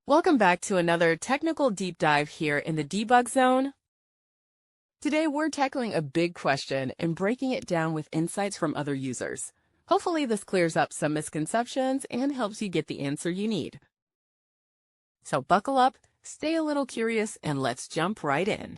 Welcome back to another technical deep dive here in the debug zone. Today we're tackling a big question and breaking it down with insights from other users. Hopefully this clears up some misconceptions and helps you get the answer you need. So buckle up, stay a little curious, and let's jump right in.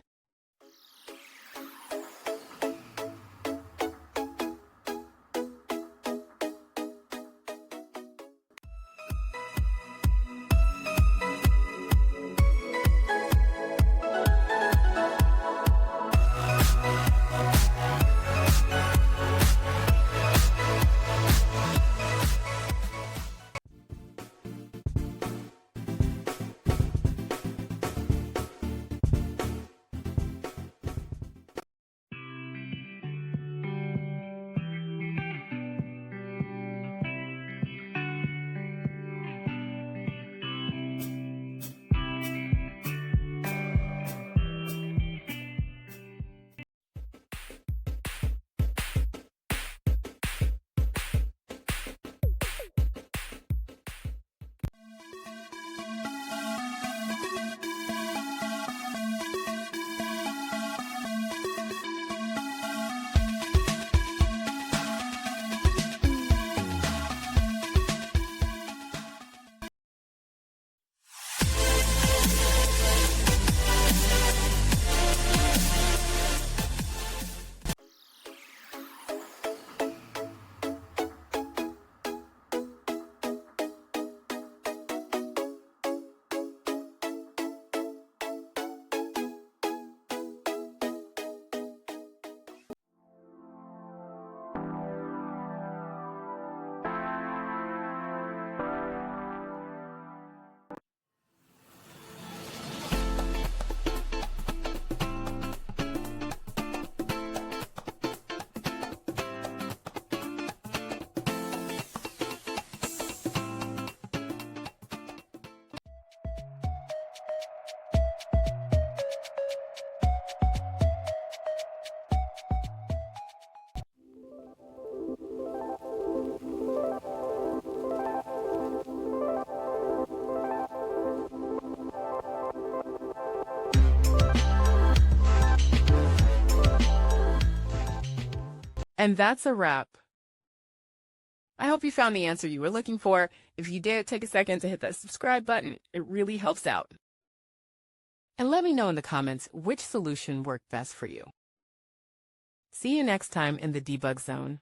And that's a wrap. I hope you found the answer you were looking for. If you did, take a second to hit that subscribe button. It really helps out. And let me know in the comments which solution worked best for you. See you next time in the debug zone.